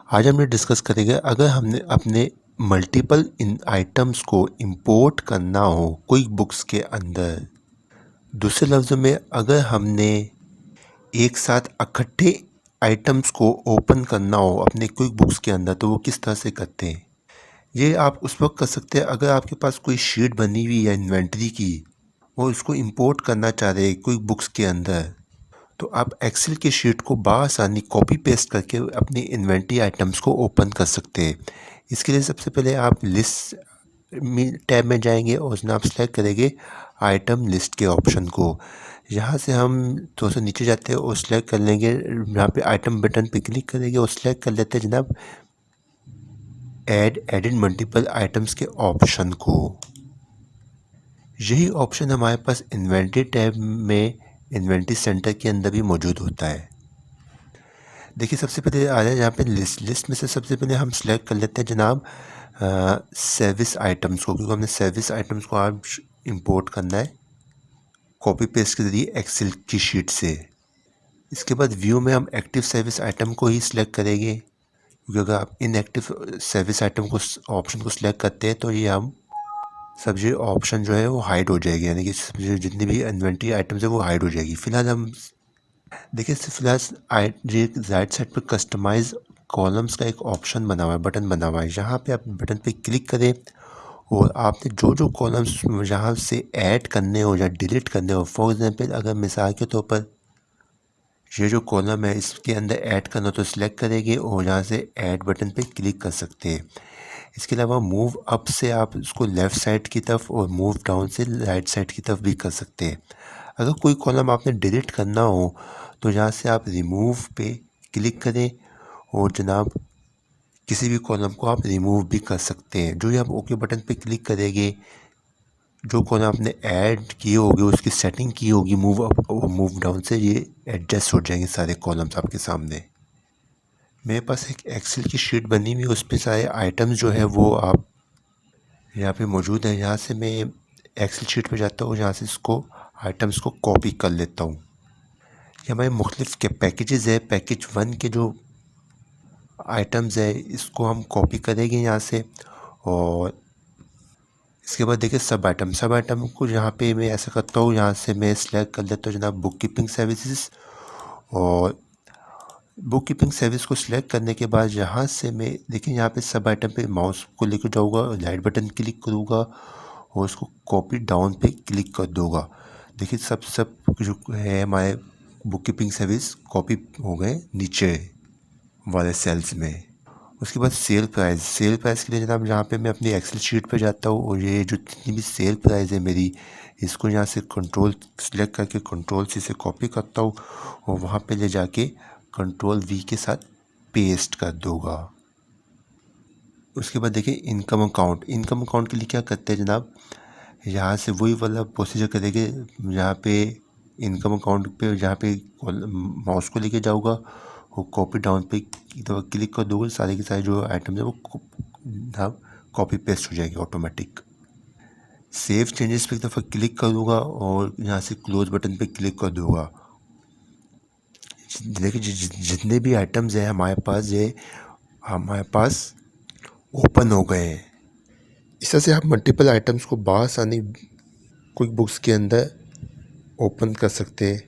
आज हमने डिस्कस करेंगे अगर हमने अपने मल्टीपल इन आइटम्स को इंपोर्ट करना हो क्विक बुक्स के अंदर। दूसरे लफ्ज़ों में अगर हमने एक साथ इकट्ठे आइटम्स को ओपन करना हो अपने क्विक बुक्स के अंदर तो वो किस तरह से करते हैं। ये आप उस वक्त कर सकते हैं अगर आपके पास कोई शीट बनी हुई है इन्वेंटरी की, वो इसको इंपोर्ट करना चाह रहे हैं क्विक बुक्स के अंदर, तो आप एक्सेल की शीट को बआसानी कॉपी पेस्ट करके अपनी इन्वेंटरी आइटम्स को ओपन कर सकते हैं। इसके लिए सबसे पहले आप लिस्ट में टैब में जाएंगे और उसमें आप सेलेक्ट करेंगे आइटम लिस्ट के ऑप्शन को। यहाँ से हम थोड़ा सा नीचे जाते हैं और सेलेक्ट कर लेंगे, यहाँ पे आइटम बटन पे क्लिक करेंगे और सेलेक्ट कर लेते हैं जनाब एडेड मल्टीपल आइटम्स के ऑप्शन को। यही ऑप्शन हमारे पास इन्वेंटरी टैब में इन्वेंटरी सेंटर के अंदर भी मौजूद होता है। देखिए सबसे पहले आ जाए यहाँ पे लिस्ट में से सबसे पहले हम सेलेक्ट कर लेते हैं जनाब सर्विस आइटम्स को, क्योंकि हमने सर्विस आइटम्स को आज इंपोर्ट करना है कॉपी पेस्ट के ज़रिए एक्सेल की शीट से। इसके बाद व्यू में हम एक्टिव सर्विस आइटम को ही सिलेक्ट करेंगे, क्योंकि अगर आप इनएक्टिव सर्विस आइटम को ऑप्शन को सिलेक्ट करते हैं तो ये हम सब जो ऑप्शन जो है वो हाइड हो जाएगी, यानी कि जितनी भी इन्वेंटरी आइटम्स है वो हाइड हो जाएगी। फिलहाल हम देखिए फिलहाल ये राइट साइड पर कस्टमाइज कॉलम्स का एक ऑप्शन बना हुआ है, बटन बना हुआ है। यहाँ पे आप बटन पे क्लिक करें और आपने जो जो कॉलम्स यहाँ से ऐड करने हो या डिलीट करने हो, फॉर एग्जांपल अगर मिसाल के तौर पर ये जो कॉलम है इसके अंदर ऐड करना तो सिलेक्ट करेंगे और यहाँ से ऐड बटन पे क्लिक कर सकते हैं। इसके अलावा मूव अप से आप इसको लेफ़्ट साइड की तरफ और मूव डाउन से राइट साइड की तरफ भी कर सकते हैं। अगर कोई कॉलम आपने डिलीट करना हो तो यहाँ से आप रिमूव पे क्लिक करें और जनाब किसी भी कॉलम को आप रिमूव भी कर सकते हैं। जो ही आप ओके बटन पे क्लिक करेंगे, जो कॉलम आपने ऐड किए होंगे उसकी सेटिंग की होगी मूव अप और मूव डाउन से, ये एडजस्ट हो जाएंगे सारे कॉलम्स आपके सामने। मेरे पास एक एक्सेल की शीट बनी हुई है, उस पर सारे आइटम्स जो है वो आप यहाँ पे मौजूद है। यहाँ से मैं एक्सेल शीट पे जाता हूँ, यहाँ से इसको आइटम्स को कॉपी कर लेता हूँ। ये हमारे मुख्तलिफ के पैकेजेस है, पैकेज 1 के जो आइटम्स है इसको हम कॉपी करेंगे यहाँ से। और इसके बाद देखिए सब आइटम को यहाँ पे मैं ऐसा करता हूँ, यहाँ से मैं सिलेक्ट कर लेता हूँ जनाब बुक कीपिंग सर्विसेज। और बुक कीपिंग सर्विस को सिलेक्ट करने के बाद यहाँ से मैं देखिए यहाँ पे सब आइटम पे माउस को लेकर जाऊँगा, राइट बटन क्लिक करूँगा और उसको कॉपी डाउन पे क्लिक कर दूँगा। देखिए सब जो है हमारे बुक कीपिंग सर्विस कॉपी हो गए नीचे वाले सेल्स में। उसके बाद सेल प्राइस के लिए जनाब यहाँ पे मैं अपनी एक्सेल शीट पे जाता हूँ और ये जो जितनी भी सेल प्राइस है मेरी, इसको यहाँ से कंट्रोल सेलेक्ट करके कंट्रोल सी से कॉपी करता हूँ और वहाँ पे ले जाके कंट्रोल वी के साथ पेस्ट कर दूँगा। उसके बाद देखिए इनकम अकाउंट के लिए क्या करते हैं जनाब, यहाँ से वही वाला प्रोसीजर करेंगे। यहाँ पे इनकम अकाउंट पे यहाँ पे माउस को लेके जाऊँगा और कॉपी डाउन पे तो क्लिक कर दूँगा, सारे के सारे जो आइटम्स है वो कॉपी पेस्ट हो जाएंगे ऑटोमेटिक। सेव चेंजेस पे एक दफ़ा क्लिक कर दूँगा और यहाँ से क्लोज बटन पे क्लिक कर दूँगा। देखिए जितने भी आइटम्स हैं हमारे पास ओपन हो गए हैं। इस तरह से आप मल्टीपल आइटम्स को बआसानी क्विक बुक्स के अंदर ओपन कर सकते हैं।